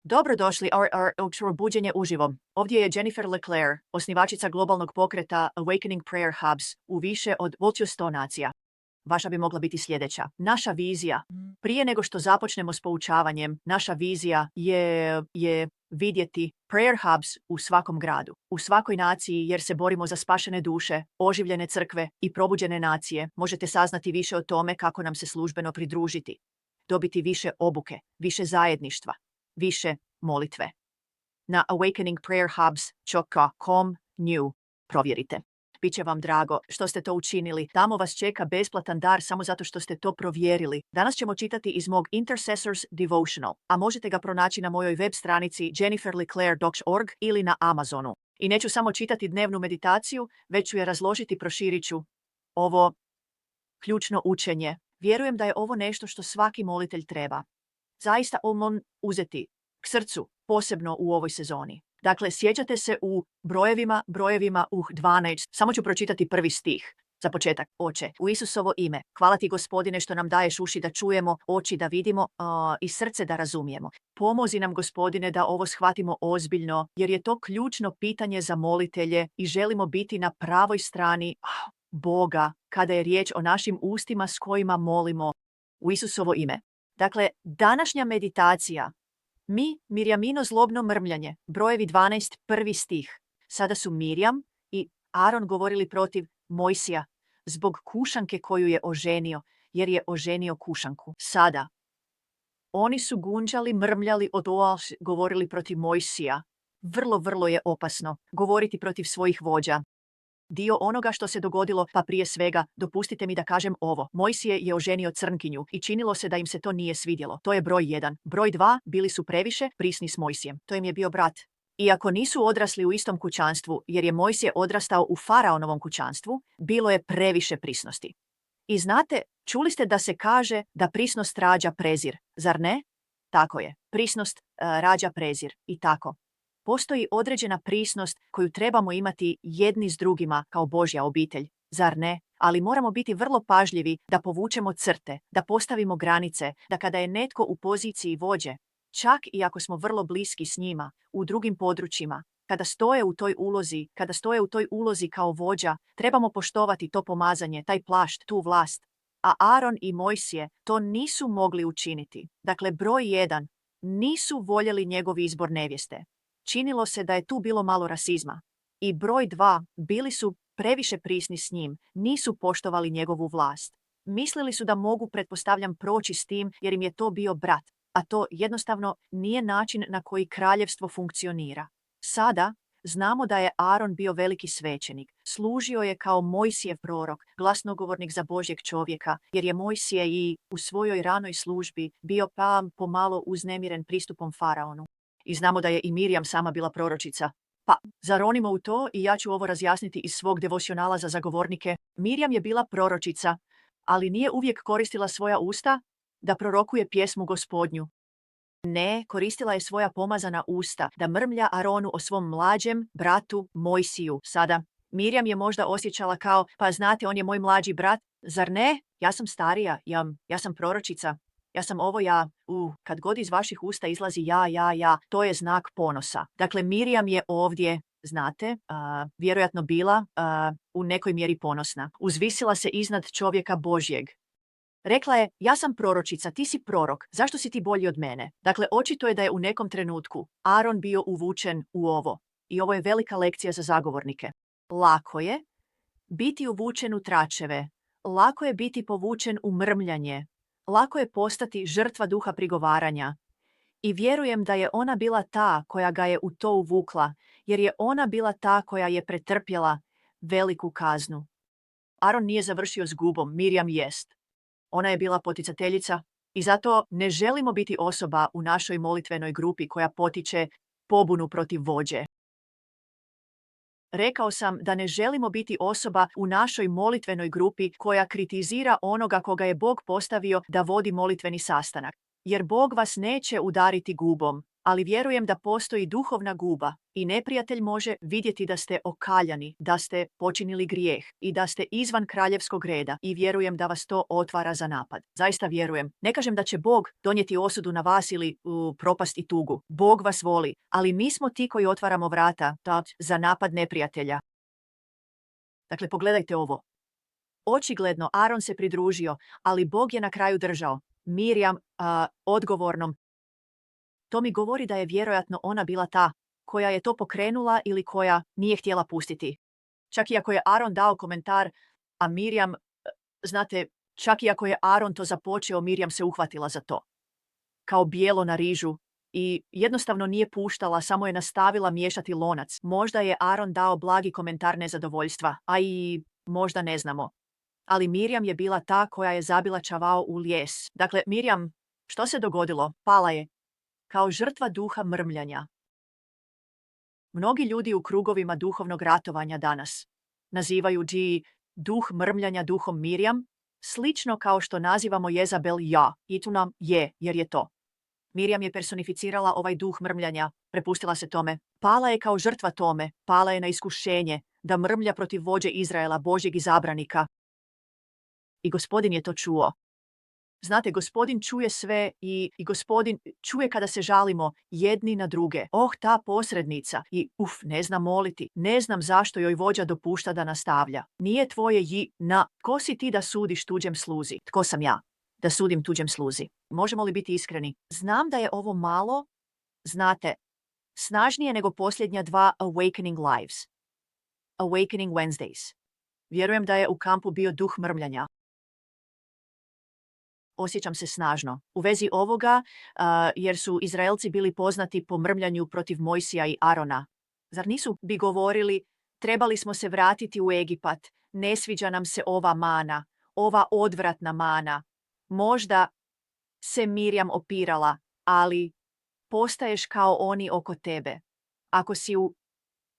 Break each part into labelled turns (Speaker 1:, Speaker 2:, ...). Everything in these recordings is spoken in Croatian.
Speaker 1: Dobrodošli u buđenje uživo. Ovdje je Jennifer LeClaire, osnivačica globalnog pokreta Awakening Prayer Hubs u više od 100 nacija. Vaša bi mogla biti sljedeća. Naša vizija. Prije nego što započnemo s poučavanjem, naša vizija je vidjeti prayer hubs u svakom gradu, u svakoj naciji, jer se borimo za spašene duše, oživljene crkve i probuđene nacije. Možete saznati više o tome kako nam se službeno pridružiti. Dobiti više obuke, više zajedništva, više molitve. Na awakeningprayerhubs.com new provjerite. Biće vam drago što ste to učinili. Tamo vas čeka besplatan dar samo zato što ste to provjerili. Danas ćemo čitati iz mog Intercessors Devotional, a možete ga pronaći na mojoj web stranici jenniferleclaire.org ili na Amazonu. I neću samo čitati dnevnu meditaciju, već ću je razložiti, proširit ću ovo ključno učenje. Vjerujem da je ovo nešto što svaki molitelj treba zaista uzeti k srcu, posebno u ovoj sezoni. Dakle, sjećate se u brojevima 12. Samo ću pročitati prvi stih. Za početak, Oče, u Isusovo ime, hvala ti, Gospodine, što nam daješ uši da čujemo, oči da vidimo i srce da razumijemo. Pomozi nam, Gospodine, da ovo shvatimo ozbiljno, jer je to ključno pitanje za molitelje i želimo biti na pravoj strani Boga kada je riječ o našim ustima s kojima molimo u Isusovo ime. Dakle, današnja meditacija. Mirjamino zlobno mrmljanje, brojevi 12, prvi stih. Sada su Mirjam i Aron govorili protiv Mojsija zbog kušanke koju je oženio, jer je oženio kušanku. Sada. Oni su gunđali, mrmljali, govorili protiv Mojsija. Vrlo je opasno govoriti protiv svojih vođa. Dio onoga što se dogodilo, pa prije svega, dopustite mi da kažem ovo. Mojsije je oženio crnkinju i činilo se da im se to nije svidjelo. To je broj 1. Broj 2, bili su previše prisni s Mojsijem. To im je bio brat. Iako nisu odrasli u istom kućanstvu, jer je Mojsije odrastao u faraonovom kućanstvu, bilo je previše prisnosti. I znate, čuli ste da se kaže da prisnost rađa prezir, zar ne? Tako je. Prisnost rađa prezir i tako. Postoji određena prisnost koju trebamo imati jedni s drugima kao Božja obitelj, zar ne? Ali moramo biti vrlo pažljivi da povučemo crte, da postavimo granice, da kada je netko u poziciji vođe, čak i ako smo vrlo bliski s njima, u drugim područjima, kada stoje u toj ulozi kao vođa, trebamo poštovati to pomazanje, taj plašt, tu vlast. A Aron i Mojsije to nisu mogli učiniti. Dakle, broj 1, nisu voljeli njegov izbor nevjeste. Činilo se da je tu bilo malo rasizma. I broj 2, bili su previše prisni s njim, nisu poštovali njegovu vlast. Mislili su da mogu, pretpostavljam, proći s tim jer im je to bio brat, a to jednostavno nije način na koji kraljevstvo funkcionira. Sada znamo da je Aron bio veliki svećenik, služio je kao Mojsijev prorok, glasnogovornik za Božjeg čovjeka, jer je Mojsije i u svojoj ranoj službi bio pomalo uznemiren pristupom faraonu. I znamo da je i Mirjam sama bila proročica. Pa, zaronimo u to i ja ću ovo razjasniti iz svog devocionala za zagovornike. Mirjam je bila proročica, ali nije uvijek koristila svoja usta da prorokuje pjesmu Gospodnju. Ne, koristila je svoja pomazana usta da mrmlja Aronu o svom mlađem bratu Mojsiju. Sada, Mirjam je možda osjećala kao, pa znate, on je moj mlađi brat, zar ne? Ja sam starija, ja sam proročica. Ja sam ovo kad god iz vaših usta izlazi to je znak ponosa. Dakle, Mirjam je ovdje, znate, vjerojatno bila u nekoj mjeri ponosna. Uzvisila se iznad čovjeka Božjeg. Rekla je, ja sam proročica, ti si prorok, zašto si ti bolji od mene? Dakle, očito je da je u nekom trenutku Aron bio uvučen u ovo. I ovo je velika lekcija za zagovornike. Lako je biti uvučen u tračeve, lako je biti povučen u mrmljanje, lako je postati žrtva duha prigovaranja. I vjerujem da je ona bila ta koja ga je u to uvukla, jer je ona bila ta koja je pretrpjela veliku kaznu. Aron nije završio s gubom, Mirjam jest. Ona je bila poticateljica i zato ne želimo biti osoba u našoj molitvenoj grupi koja potiče pobunu protiv vođe. Rekao sam da ne želimo biti osoba u našoj molitvenoj grupi koja kritizira onoga koga je Bog postavio da vodi molitveni sastanak. Jer Bog vas neće udariti gubom, ali vjerujem da postoji duhovna guba i neprijatelj može vidjeti da ste okaljani, da ste počinili grijeh i da ste izvan kraljevskog reda i vjerujem da vas to otvara za napad. Zaista vjerujem. Ne kažem da će Bog donijeti osudu na vas ili propast i tugu. Bog vas voli, ali mi smo ti koji otvaramo vrata za napad neprijatelja. Dakle, pogledajte ovo. Očigledno Aron se pridružio, ali Bog je na kraju držao Mirjam odgovornom. To mi govori da je vjerojatno ona bila ta koja je to pokrenula ili koja nije htjela pustiti. Čak i ako je Aron dao komentar, a Mirjam, znate, čak i ako je Aron to započeo, Mirjam se uhvatila za to. Kao bijelo na rižu i jednostavno nije puštala, samo je nastavila miješati lonac. Možda je Aron dao blagi komentar nezadovoljstva, a i možda ne znamo. Ali Mirjam je bila ta koja je zabila čavao u lijes. Dakle, Mirjam, što se dogodilo? Pala je kao žrtva duha mrmljanja. Mnogi ljudi u krugovima duhovnog ratovanja danas nazivaju duh mrmljanja duhom Mirjam, slično kao što nazivamo Jezabel i tu nam je, jer je to. Mirjam je personificirala ovaj duh mrmljanja, prepustila se tome. Pala je kao žrtva tome, pala je na iskušenje da mrmlja protiv vođe Izraela, Božjeg izabranika. I Gospodin je to čuo. Znate, Gospodin čuje sve i Gospodin čuje kada se žalimo jedni na druge. Ta posrednica i ne znam moliti. Ne znam zašto joj vođa dopušta da nastavlja. Nije tvoje Tko si ti da sudiš tuđem sluzi? Tko sam ja da sudim tuđem sluzi? Možemo li biti iskreni? Znam da je ovo malo, znate, snažnije nego posljednja 2 Awakening Lives. Awakening Wednesdays. Vjerujem da je u kampu bio duh mrmljanja. Osjećam se snažno u vezi ovoga, jer su Izraelci bili poznati po mrmljanju protiv Mojsija i Arona. Zar nisu bi govorili, trebali smo se vratiti u Egipat, ne sviđa nam se ova mana, ova odvratna mana. Možda se Mirjam opirala, ali postaješ kao oni oko tebe. Ako si u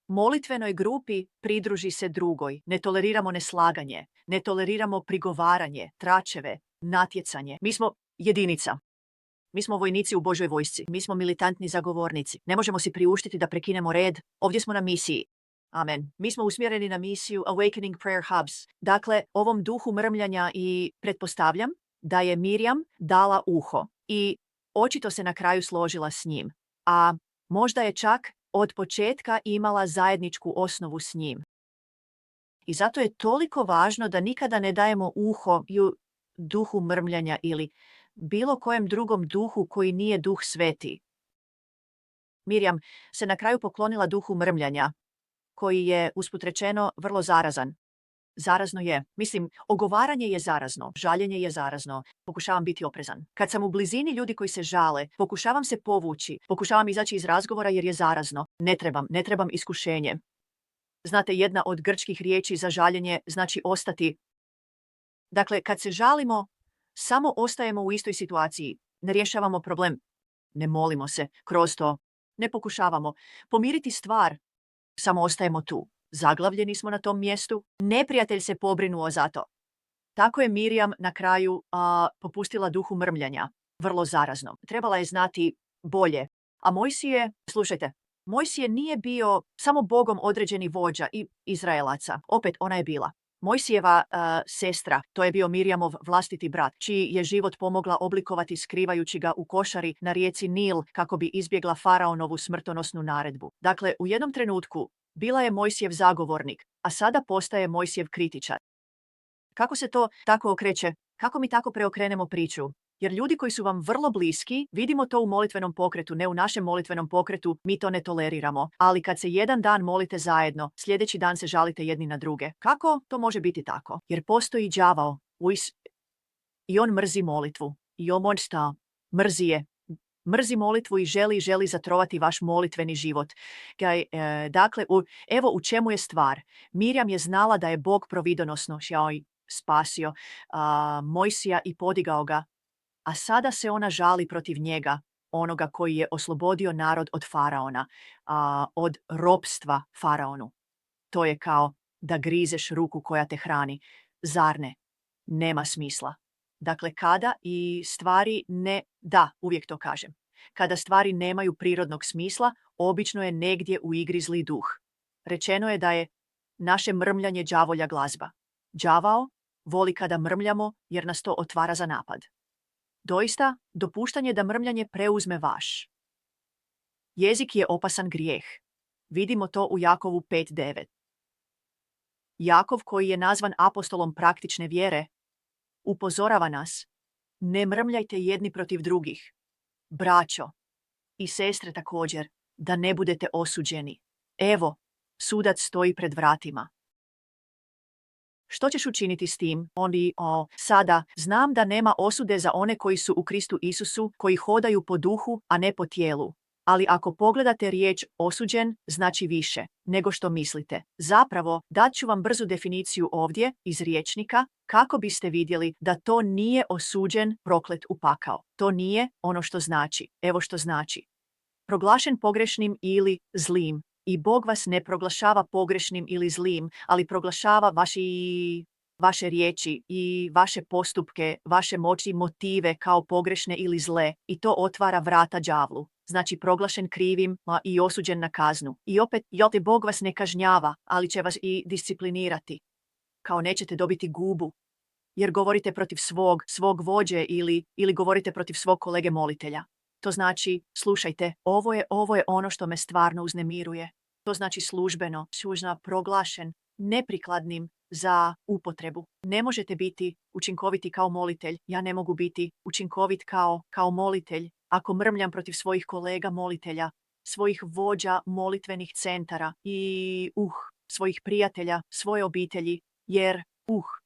Speaker 1: molitvenoj grupi, pridruži se drugoj. Ne toleriramo neslaganje, ne toleriramo prigovaranje, tračeve, natjecanje. Mi smo jedinica. Mi smo vojnici u Božoj vojsci. Mi smo militantni zagovornici. Ne možemo si priuštiti da prekinemo red. Ovdje smo na misiji. Amen. Mi smo usmjereni na misiju Awakening Prayer Hubs. Dakle, ovom duhu mrmljanja i pretpostavljam da je Mirjam dala uho i očito se na kraju složila s njim. A možda je čak od početka imala zajedničku osnovu s njim. I zato je toliko važno da nikada ne dajemo uho duhu mrmljanja ili bilo kojem drugom duhu koji nije duh sveti. Mirjam se na kraju poklonila duhu mrmljanja, koji je, usput rečeno, vrlo zarazan. Zarazno je. Mislim, ogovaranje je zarazno, žaljenje je zarazno. Pokušavam biti oprezan. Kad sam u blizini ljudi koji se žale, pokušavam se povući, pokušavam izaći iz razgovora jer je zarazno. Ne trebam iskušenje. Znate, jedna od grčkih riječi za žaljenje znači ostati. Dakle, kad se žalimo, samo ostajemo u istoj situaciji. Ne rješavamo problem. Ne molimo se kroz to. Ne pokušavamo pomiriti stvar. Samo ostajemo tu. Zaglavljeni smo na tom mjestu. Neprijatelj se pobrinuo za to. Tako je Mirjam na kraju popustila duhu mrmljanja. Vrlo zarazno. Trebala je znati bolje. A Mojsije, slušajte, Mojsije nije bio samo Bogom određeni vođa i Izraelaca. Opet ona je bila Mojsijeva sestra, to je bio Mirjamov vlastiti brat, čiji je život pomogla oblikovati skrivajući ga u košari na rijeci Nil kako bi izbjegla faraonovu smrtonosnu naredbu. Dakle, u jednom trenutku bila je Mojsijev zagovornik, a sada postaje Mojsijev kritičar. Kako se to tako okreće? Kako mi tako preokrenemo priču? Jer ljudi koji su vam vrlo bliski, vidimo to u molitvenom pokretu, ne u našem molitvenom pokretu, mi to ne toleriramo. Ali kad se jedan dan molite zajedno, sljedeći dan se žalite jedni na druge. Kako to može biti tako? Jer postoji đavao i on mrzi molitvu. I on mrzi je. Mrzi molitvu i želi zatrovati vaš molitveni život. Dakle, evo u čemu je stvar. Mirjam je znala da je Bog providonosno spasio Mojsija i podigao ga. A sada se ona žali protiv njega, onoga koji je oslobodio narod od faraona, od ropstva faraonu. To je kao da grizeš ruku koja te hrani. Zar ne? Nema smisla. Dakle, kada i stvari ne... Da, uvijek to kažem. kada stvari nemaju prirodnog smisla, obično je negdje u igri zli duh. Rečeno je da je naše mrmljanje đavolja glazba. Đavao voli kada mrmljamo jer nas to otvara za napad. Doista, dopuštanje da mrmljanje preuzme vaš jezik je opasan grijeh. Vidimo to u Jakovu 5.9. Jakov, koji je nazvan apostolom praktične vjere, upozorava nas: ne mrmljajte jedni protiv drugih, braćo i sestre također, da ne budete osuđeni. Evo, sudac stoji pred vratima. Što ćeš učiniti s tim? Sada, znam da nema osude za one koji su u Kristu Isusu, koji hodaju po duhu, a ne po tijelu. Ali ako pogledate riječ osuđen, znači više nego što mislite. Zapravo, dat ću vam brzu definiciju ovdje iz rječnika kako biste vidjeli da to nije osuđen, proklet u pakao. To nije ono što znači. Evo što znači. Proglašen pogrešnim ili zlim. I Bog vas ne proglašava pogrešnim ili zlim, ali proglašava vaše riječi i vaše postupke, vaše moći, motive kao pogrešne ili zle, i to otvara vrata đavlu. Znači proglašen krivim i osuđen na kaznu. I opet, Bog vas ne kažnjava, ali će vas i disciplinirati. Kao nećete dobiti gubu, jer govorite protiv svog vođe ili govorite protiv svog kolege molitelja. To znači, slušajte, ovo je ono što me stvarno uznemiruje. To znači službeno, proglašen, neprikladnim za upotrebu. Ne možete biti učinkoviti kao molitelj. Ja ne mogu biti učinkovit kao molitelj ako mrmljam protiv svojih kolega molitelja, svojih vođa molitvenih centara i svojih prijatelja, svoje obitelji, jer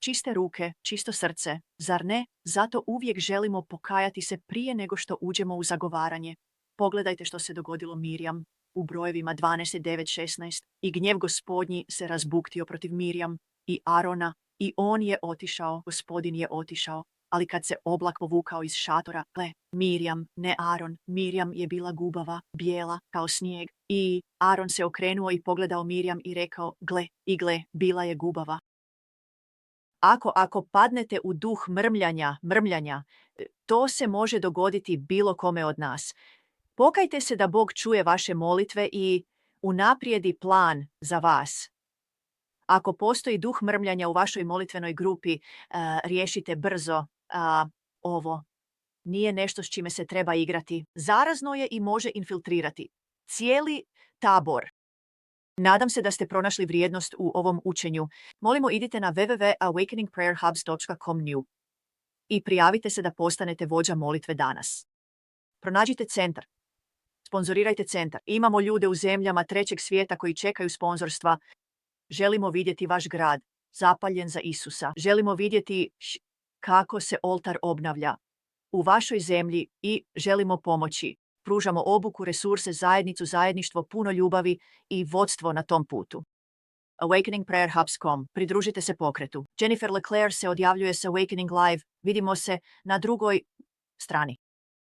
Speaker 1: čiste ruke, čisto srce, zar ne? Zato uvijek želimo pokajati se prije nego što uđemo u zagovaranje. Pogledajte što se dogodilo Mirjam u brojevima 12:9-16. I gnjev Gospodnji se razbuktio protiv Mirjam i Arona i on je otišao, Gospodin je otišao. Ali kad se oblak povukao iz šatora, Mirjam, ne Aron, Mirjam je bila gubava, bijela kao snijeg. I Aron se okrenuo i pogledao Mirjam i rekao, gle, bila je gubava. Ako padnete u duh mrmljanja, to se može dogoditi bilo kome od nas. Pokajte se da Bog čuje vaše molitve i unaprijedi plan za vas. Ako postoji duh mrmljanja u vašoj molitvenoj grupi, riješite brzo. Ovo nije nešto s čime se treba igrati. Zarazno je i može infiltrirati cijeli tabor. Nadam se da ste pronašli vrijednost u ovom učenju. Molimo, idite na www.awakeningprayerhubs.com i prijavite se da postanete vođa molitve danas. Pronađite centar. Sponzorirajte centar. Imamo ljude u zemljama trećeg svijeta koji čekaju sponzorstva. Želimo vidjeti vaš grad zapaljen za Isusa. Želimo vidjeti kako se oltar obnavlja u vašoj zemlji i želimo pomoći. Pružamo obuku, resurse, zajedništvo, puno ljubavi i vodstvo na tom putu. AwakeningPrayerHubs.com. Pridružite se pokretu. Jennifer LeClaire se odjavljuje sa Awakening Live. Vidimo se na drugoj strani.